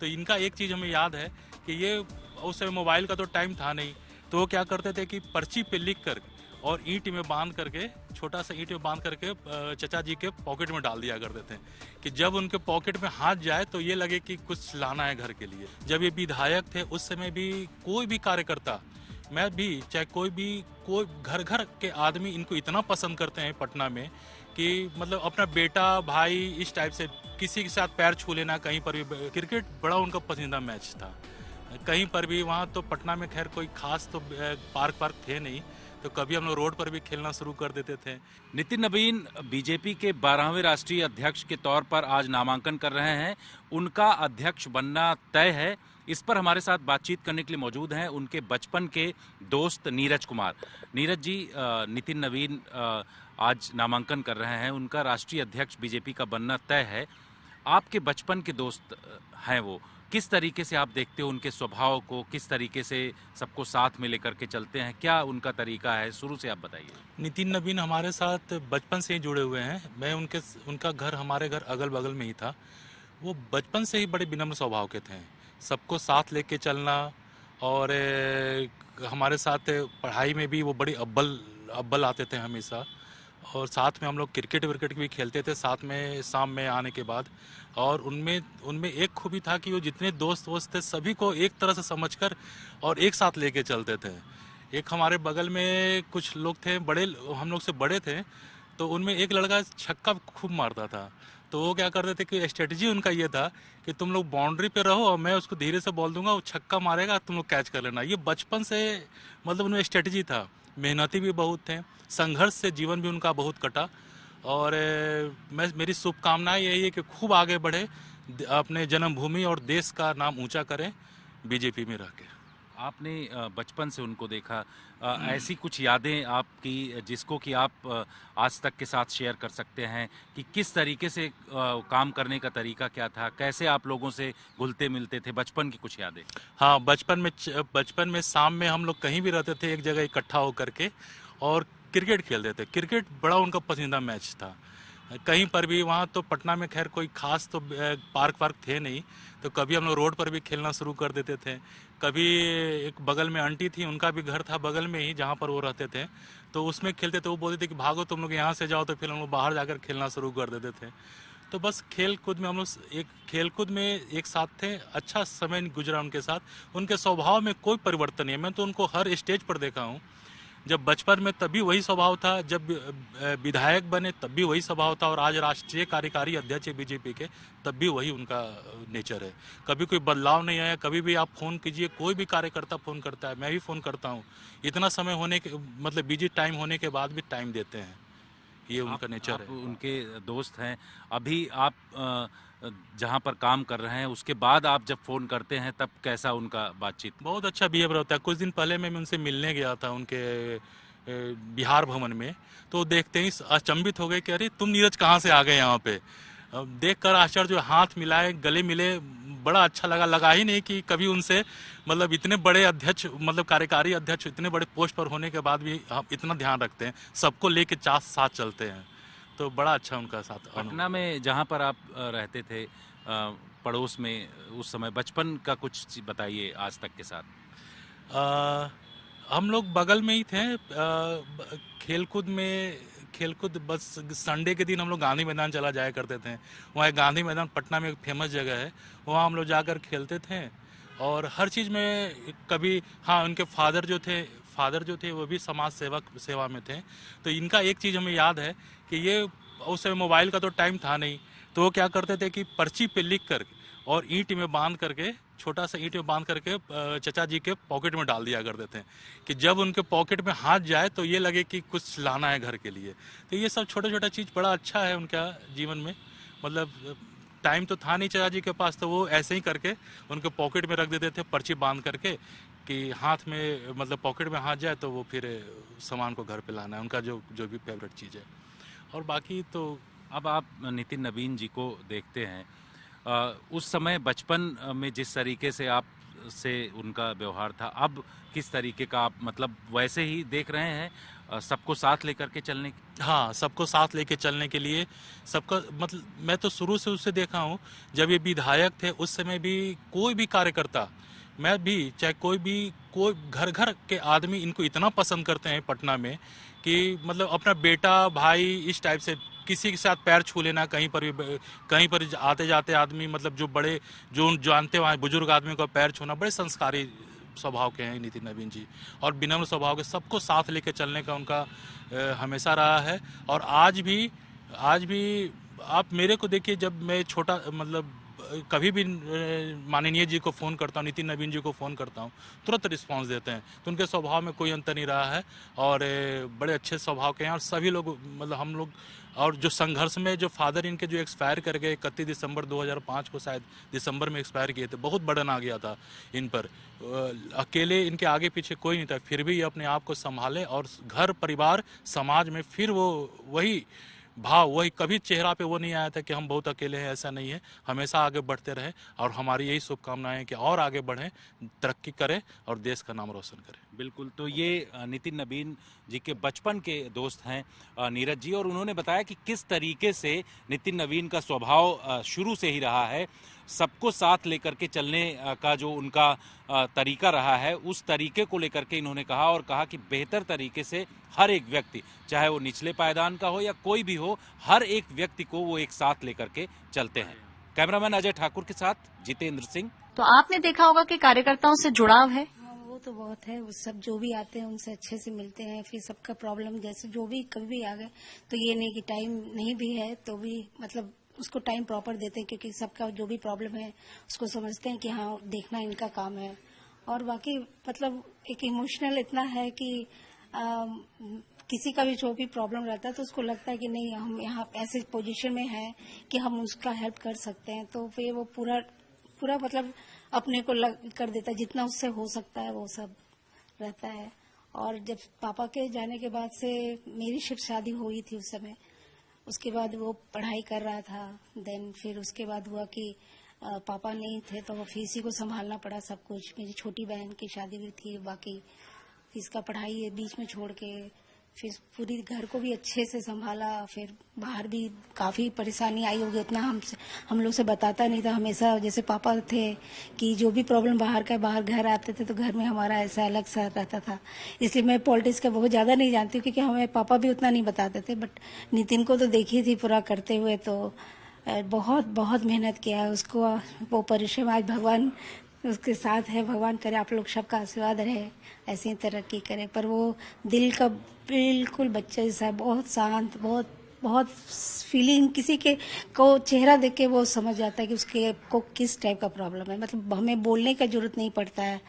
तो इनका एक चीज़ हमें याद है कि ये उस समय मोबाइल का तो टाइम था नहीं, तो वो क्या करते थे कि पर्ची पे लिख कर और ईंट में बांध करके, छोटा सा ईंट में बांध करके चचा जी के पॉकेट में डाल दिया करते थे कि जब उनके पॉकेट में हाथ जाए तो ये लगे कि कुछ लाना है घर के लिए। जब ये विधायक थे उस समय भी कोई भी कार्यकर्ता, मैं भी चाहे कोई घर घर के आदमी इनको इतना पसंद करते हैं पटना में कि मतलब अपना बेटा भाई इस टाइप से किसी के साथ पैर छू लेना कहीं पर भी। क्रिकेट बड़ा उनका पसंदीदा मैच था कहीं पर भी। वहाँ तो पटना में खैर कोई खास तो पार्क थे नहीं, तो कभी हम लोग रोड पर भी खेलना शुरू कर देते थे। नितिन नवीन बीजेपी के 12वें राष्ट्रीय अध्यक्ष के तौर पर आज नामांकन कर रहे हैं। उनका अध्यक्ष बनना तय है। इस पर हमारे साथ बातचीत करने के लिए मौजूद हैं उनके बचपन के दोस्त नीरज कुमार। नीरज जी, नितिन नवीन आज नामांकन कर रहे हैं, उनका राष्ट्रीय अध्यक्ष बीजेपी का बनना तय है। आपके बचपन के दोस्त हैं वो, किस तरीके से आप देखते हो उनके स्वभाव को, किस तरीके से सबको साथ में लेकर के चलते हैं, क्या उनका तरीका है, शुरू से आप बताइए। नितिन नवीन हमारे साथ बचपन से ही जुड़े हुए हैं। मैं उनका घर हमारे घर अगल बगल में ही था। वो बचपन से ही बड़े विनम्र स्वभाव के थे, सबको साथ लेके चलना। और हमारे साथ पढ़ाई में भी वो बड़ी अव्वल अव्वल आते थे हमेशा। और साथ में हम लोग क्रिकेट विकेट भी खेलते थे साथ में शाम में आने के बाद। और उनमें उनमें एक खूबी था कि वो जितने दोस्त वोस्त थे सभी को एक तरह से समझकर और एक साथ लेके चलते थे। एक हमारे बगल में कुछ लोग थे बड़े, हम लोग से बड़े थे, तो उनमें एक लड़का छक्का खूब मारता था। तो वो क्या करते थे कि स्ट्रेटजी उनका ये था कि तुम लोग बाउंड्री पे रहो और मैं उसको धीरे से बोल दूंगा, वो छक्का मारेगा, तुम लोग कैच कर लेना। ये बचपन से मतलब उनमें स्ट्रेटजी था। मेहनती भी बहुत थे, संघर्ष से जीवन भी उनका बहुत कटा। और मेरी शुभकामनाएं यही है कि खूब आगे बढ़े, अपने जन्मभूमि और देश का नाम ऊंचा करें बीजेपी में रह के। आपने बचपन से उनको देखा, ऐसी कुछ यादें आपकी जिसको कि आप आज तक के साथ शेयर कर सकते हैं कि किस तरीके से काम करने का तरीका क्या था, कैसे आप लोगों से घुलते मिलते थे, बचपन की कुछ यादें। हाँ, बचपन में शाम में हम लोग कहीं भी रहते थे एक जगह इकट्ठा होकर के और क्रिकेट खेलते थे। क्रिकेट बड़ा उनका पसंदीदा मैच था कहीं पर भी। वहाँ तो पटना में खैर कोई खास तो पार्क थे नहीं, तो कभी हम लोग रोड पर भी खेलना शुरू कर देते थे। कभी एक बगल में आंटी थी, उनका भी घर था बगल में ही जहाँ पर वो रहते थे, तो उसमें खेलते थे। वो बोलते थे कि भागो तुम लोग यहाँ से जाओ, तो फिर हम लोग बाहर जाकर खेलना शुरू कर देते थे। तो बस खेल कूद में हम लोग एक खेल कूद में एक साथ थे, अच्छा समय गुजरा उनके साथ। उनके स्वभाव में कोई परिवर्तन नहीं है, मैं तो उनको हर स्टेज पर देखा हूँ। जब बचपन में तब भी वही स्वभाव था, जब विधायक बने तब भी वही स्वभाव था, और आज राष्ट्रीय कार्यकारी अध्यक्ष है बीजेपी के तब भी वही उनका नेचर है। कभी कोई बदलाव नहीं आया। कभी भी आप फोन कीजिए, कोई भी कार्यकर्ता फोन करता है, मैं भी फोन करता हूँ, इतना समय होने के मतलब बिजी टाइम होने के बाद भी टाइम देते हैं। ये उनका नेचर है। उनके दोस्त हैं। अभी आप जहाँ पर काम कर रहे हैं उसके बाद आप जब फ़ोन करते हैं तब कैसा उनका बातचीत। बहुत अच्छा बिहेव रहता है। कुछ दिन पहले मैं उनसे मिलने गया था उनके बिहार भवन में, तो देखते ही अचंभित हो गए कि अरे तुम नीरज कहाँ से आ गए यहाँ पे। देख कर आश्चर्य, हाथ मिलाए, गले मिले, बड़ा अच्छा लगा। लगा ही नहीं कि कभी उनसे मतलब इतने बड़े अध्यक्ष, मतलब कार्यकारी अध्यक्ष, इतने बड़े पोस्ट पर होने के बाद भी हम इतना ध्यान रखते हैं, सबको लेके साथ चलते हैं। तो बड़ा अच्छा उनका साथ। पटना में जहाँ पर आप रहते थे, पड़ोस में, उस समय बचपन का कुछ बताइए आज तक के साथ। हम लोग बगल में ही थे। खेलकूद बस संडे के दिन हम लोग गांधी मैदान चला जाया करते थे। वहाँ एक गांधी मैदान पटना में एक फेमस जगह है, वहाँ हम लोग जाकर खेलते थे। और हर चीज़ में कभी, हाँ, उनके फादर जो थे वो भी समाज सेवा में थे। तो इनका एक चीज़ हमें याद है कि ये उस समय मोबाइल का तो टाइम था नहीं, तो वो क्या करते थे कि पर्ची पे लिख कर और ईंट में बांध करके, छोटा सा ईंट में बांध करके चचा जी के पॉकेट में डाल दिया करते थे कि जब उनके पॉकेट में हाथ जाए तो ये लगे कि कुछ लाना है घर के लिए। तो ये सब छोटा छोटा चीज़ बड़ा अच्छा है उनका जीवन में। मतलब टाइम तो था नहीं चचा जी के पास, तो वो ऐसे ही करके उनके पॉकेट में रख देते थे पर्ची बांध करके कि हाथ में, मतलब पॉकेट में हाथ जाए तो वो फिर सामान को घर पे लाना है, उनका जो जो भी फेवरेट चीज़ है। और बाकी तो अब आप नितिन नवीन जी को देखते हैं, उस समय बचपन में जिस तरीके से आप से उनका व्यवहार था, अब किस तरीके का आप मतलब वैसे ही देख रहे हैं सबको साथ लेकर के चलने की? हाँ, सबको साथ लेके चलने के लिए सबका मतलब मैं तो शुरू से उससे देखा हूँ। जब ये विधायक थे उस समय भी कोई भी कार्यकर्ता, मैं भी चाहे कोई घर घर के आदमी इनको इतना पसंद करते हैं पटना में कि मतलब अपना बेटा भाई इस टाइप से किसी के साथ पैर छू लेना, कहीं पर आते जाते आदमी मतलब जो बड़े जो जानते वहाँ बुजुर्ग आदमी का पैर छूना, बड़े संस्कारी स्वभाव के हैं नितिन नवीन जी। और विनम्र स्वभाव के, सबको साथ लेके चलने का उनका हमेशा रहा है। और आज भी आप मेरे को देखिए, जब मैं छोटा मतलब कभी भी माननीय जी को फ़ोन करता हूँ, नितिन नवीन जी को फ़ोन करता हूँ, तुरंत रिस्पांस देते हैं। तो उनके स्वभाव में कोई अंतर नहीं रहा है और बड़े अच्छे स्वभाव के हैं। और सभी लोग मतलब हम लोग, और जो संघर्ष में जो फादर इनके जो एक्सपायर कर गए 31 दिसंबर 2005 को, शायद दिसंबर में एक्सपायर किए थे, बहुत बर्डन आ गया था इन पर। अकेले इनके आगे पीछे कोई नहीं था, फिर भी ये अपने आप को संभाले और घर परिवार समाज में फिर वो वही भाव, वही कभी चेहरा पे वो नहीं आया था कि हम बहुत अकेले हैं, ऐसा नहीं है। हमेशा आगे बढ़ते रहे और हमारी यही शुभकामनाएं हैं कि और आगे बढ़ें, तरक्की करें और देश का नाम रोशन करें। बिल्कुल, तो ये नितिन नवीन जी के बचपन के दोस्त हैं नीरज जी, और उन्होंने बताया कि किस तरीके से नितिन नवीन का स्वभाव शुरू से ही रहा है। सबको साथ लेकर के चलने का जो उनका तरीका रहा है, उस तरीके को लेकर के इन्होंने कहा और कहा कि बेहतर तरीके से हर एक व्यक्ति, चाहे वो निचले पायदान का हो या कोई भी हो, हर एक व्यक्ति को वो एक साथ लेकर के चलते हैं। कैमरामैन अजय ठाकुर के साथ जितेंद्र सिंह। तो आपने देखा होगा कि कार्यकर्ताओं से जुड़ाव है। वो तो बहुत है, वो सब जो भी आते हैं उनसे अच्छे से मिलते हैं, फिर सबका प्रॉब्लम जैसे जो भी कभी भी आ गए तो ये नहीं कि टाइम नहीं भी है तो भी मतलब उसको टाइम प्रॉपर देते हैं, क्योंकि सबका जो भी प्रॉब्लम है उसको समझते हैं कि हाँ देखना इनका काम है। और बाकी मतलब एक इमोशनल इतना है कि किसी का भी जो भी प्रॉब्लम रहता है तो उसको लगता है कि नहीं हम यहाँ ऐसे पोजीशन में हैं कि हम उसका हेल्प कर सकते हैं, तो फिर वो पूरा मतलब अपने को कर देता है, जितना उससे हो सकता है वो सब रहता है। और जब पापा के जाने के बाद से मेरी शिफ्ट शादी हुई थी उस समय, उसके बाद वो पढ़ाई कर रहा था। देन फिर उसके बाद हुआ कि पापा नहीं थे तो फिर इसी को संभालना पड़ा सब कुछ। मेरी छोटी बहन की शादी भी थी, बाकी इसका पढ़ाई बीच में छोड़ के फिर पूरी घर को भी अच्छे से संभाला। फिर बाहर भी काफी परेशानी आई होगी, उतना हम लोग से बताता नहीं था। हमेशा जैसे पापा थे कि जो भी प्रॉब्लम बाहर का, बाहर घर आते थे तो घर में हमारा ऐसा अलग सा रहता था। इसलिए मैं पॉलिटिक्स का बहुत ज्यादा नहीं जानती हूँ, क्योंकि हमें पापा भी उतना नहीं बताते थे। बट नितिन को तो देखी थी पूरा करते हुए, तो बहुत बहुत मेहनत किया है उसको। वो परिश्रम आज भगवान उसके साथ है, भगवान करे आप लोग सबका आशीर्वाद रहे, ऐसे ही तरक्की करे। पर वो दिल का बिल्कुल बच्चा जैसा, बहुत शांत, बहुत फीलिंग, किसी के को चेहरा देख के वो समझ जाता है कि उसके को किस टाइप का प्रॉब्लम है। मतलब हमें बोलने का जरूरत नहीं पड़ता है।